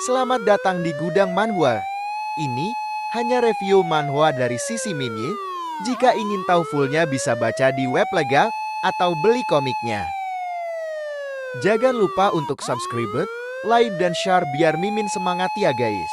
Selamat datang di Gudang Manhwa. Ini hanya review manhwa dari sisi Minyi. Jika ingin tahu fullnya bisa baca di web legal atau beli komiknya. Jangan lupa untuk subscribe, like, dan share biar Mimin semangat ya guys.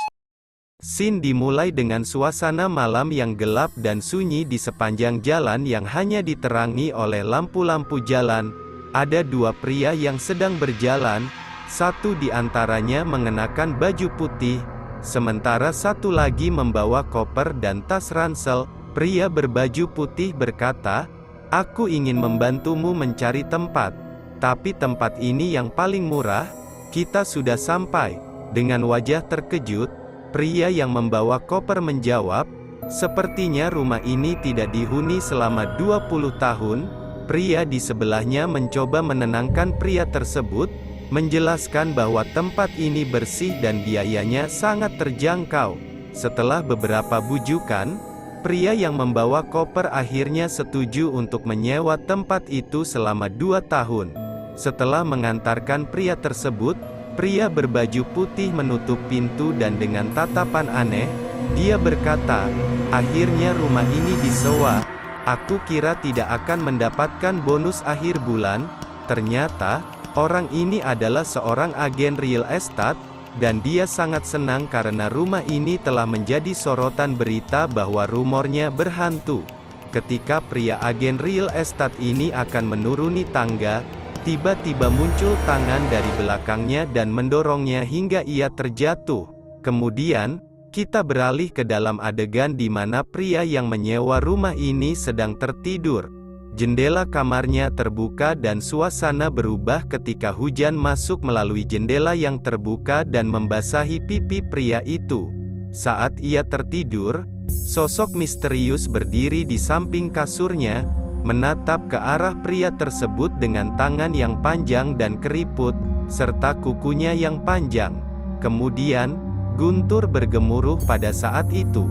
Scene dimulai dengan suasana malam yang gelap dan sunyi di sepanjang jalan yang hanya diterangi oleh lampu-lampu jalan. Ada dua pria yang sedang berjalan, satu di antaranya mengenakan baju putih, sementara satu lagi membawa koper dan tas ransel. Pria berbaju putih berkata, "Aku ingin membantumu mencari tempat, tapi tempat ini yang paling murah, kita sudah sampai." Dengan wajah terkejut, pria yang membawa koper menjawab, "Sepertinya rumah ini tidak dihuni selama 20 tahun." Pria di sebelahnya mencoba menenangkan pria tersebut, menjelaskan bahwa tempat ini bersih dan biayanya sangat terjangkau. Setelah beberapa bujukan, pria yang membawa koper akhirnya setuju untuk menyewa tempat itu selama 2 tahun. Setelah mengantarkan pria tersebut, pria berbaju putih menutup pintu dan dengan tatapan aneh, dia berkata, "Akhirnya rumah ini disewa. Aku kira tidak akan mendapatkan bonus akhir bulan." Ternyata, orang ini adalah seorang agen real estate, dan dia sangat senang karena rumah ini telah menjadi sorotan berita bahwa rumornya berhantu. Ketika pria agen real estate ini akan menuruni tangga, tiba-tiba muncul tangan dari belakangnya dan mendorongnya hingga ia terjatuh. Kemudian, kita beralih ke dalam adegan di mana pria yang menyewa rumah ini sedang tertidur. Jendela kamarnya terbuka dan suasana berubah ketika hujan masuk melalui jendela yang terbuka dan membasahi pipi pria itu. Saat ia tertidur, sosok misterius berdiri di samping kasurnya, menatap ke arah pria tersebut dengan tangan yang panjang dan keriput, serta kukunya yang panjang. Kemudian, guntur bergemuruh pada saat itu.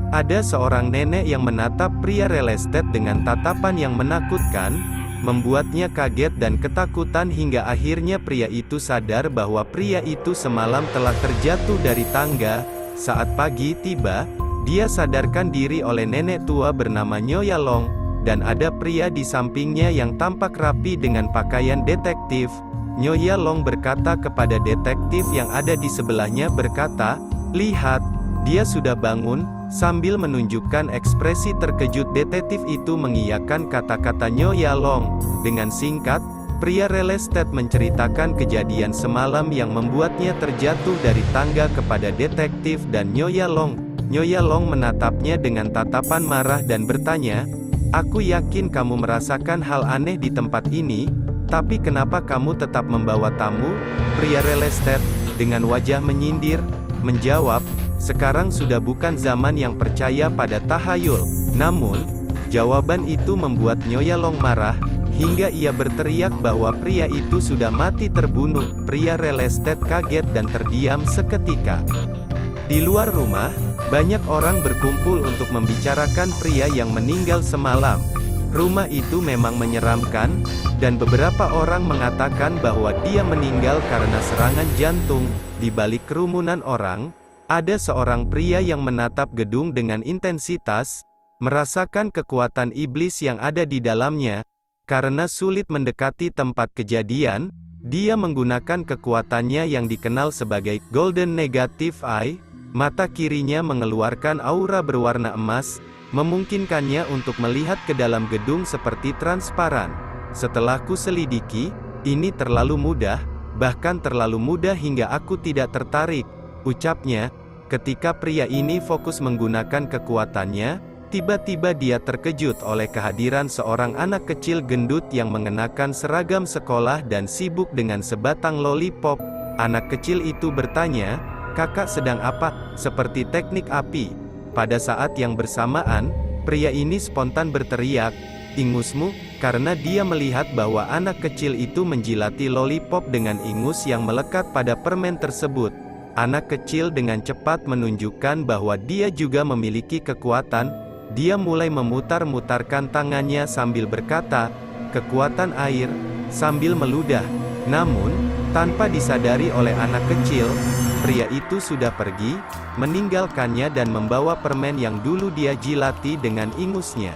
Ada seorang nenek yang menatap pria real estate dengan tatapan yang menakutkan, membuatnya kaget dan ketakutan hingga akhirnya pria itu sadar bahwa pria itu semalam telah terjatuh dari tangga. Saat pagi tiba, dia sadarkan diri oleh nenek tua bernama Nyonya Long, dan ada pria di sampingnya yang tampak rapi dengan pakaian detektif. Nyonya Long berkata kepada detektif yang ada di sebelahnya berkata, "Lihat, dia sudah bangun." Sambil menunjukkan ekspresi terkejut, detektif itu mengiyakan kata-kata Nyonya Long. Dengan singkat, pria real estate menceritakan kejadian semalam yang membuatnya terjatuh dari tangga kepada detektif dan Nyonya Long. Nyonya Long menatapnya dengan tatapan marah dan bertanya, "Aku yakin kamu merasakan hal aneh di tempat ini, tapi kenapa kamu tetap membawa tamu?" Pria real estate, dengan wajah menyindir, menjawab, "Sekarang sudah bukan zaman yang percaya pada tahayul." Namun, jawaban itu membuat Nyonya Long marah, hingga ia berteriak bahwa pria itu sudah mati terbunuh. Pria real estate kaget dan terdiam seketika. Di luar rumah, banyak orang berkumpul untuk membicarakan pria yang meninggal semalam. Rumah itu memang menyeramkan, dan beberapa orang mengatakan bahwa dia meninggal karena serangan jantung. Di balik kerumunan orang, ada seorang pria yang menatap gedung dengan intensitas, merasakan kekuatan iblis yang ada di dalamnya. Karena sulit mendekati tempat kejadian, dia menggunakan kekuatannya yang dikenal sebagai Golden Negative Eye. Mata kirinya mengeluarkan aura berwarna emas, memungkinkannya untuk melihat ke dalam gedung seperti transparan. "Setelah kuselidiki, ini terlalu mudah, bahkan terlalu mudah hingga aku tidak tertarik," ucapnya. Ketika pria ini fokus menggunakan kekuatannya, tiba-tiba dia terkejut oleh kehadiran seorang anak kecil gendut yang mengenakan seragam sekolah dan sibuk dengan sebatang lollipop. Anak kecil itu bertanya, "Kakak sedang apa?" "Seperti teknik api." Pada saat yang bersamaan, pria ini spontan berteriak, "Ingusmu," karena dia melihat bahwa anak kecil itu menjilati lollipop dengan ingus yang melekat pada permen tersebut. Anak kecil dengan cepat menunjukkan bahwa dia juga memiliki kekuatan. Dia mulai memutar-mutarkan tangannya sambil berkata, "Kekuatan air," sambil meludah. Namun, tanpa disadari oleh anak kecil, pria itu sudah pergi, meninggalkannya dan membawa permen yang dulu dia jilati dengan ingusnya.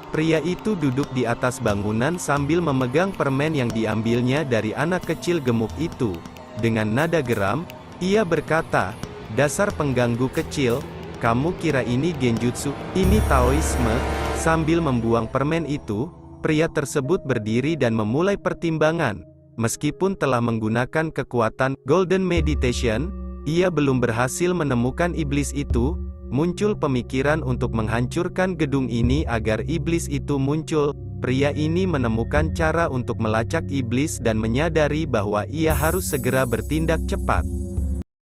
Pria itu duduk di atas bangunan sambil memegang permen yang diambilnya dari anak kecil gemuk itu. Dengan nada geram, ia berkata, "Dasar pengganggu kecil, kamu kira ini genjutsu, ini Taoisme?" Sambil membuang permen itu, pria tersebut berdiri dan memulai pertimbangan. Meskipun telah menggunakan kekuatan Golden Meditation, ia belum berhasil menemukan iblis itu. Muncul pemikiran untuk menghancurkan gedung ini agar iblis itu muncul. Pria ini menemukan cara untuk melacak iblis dan menyadari bahwa ia harus segera bertindak cepat.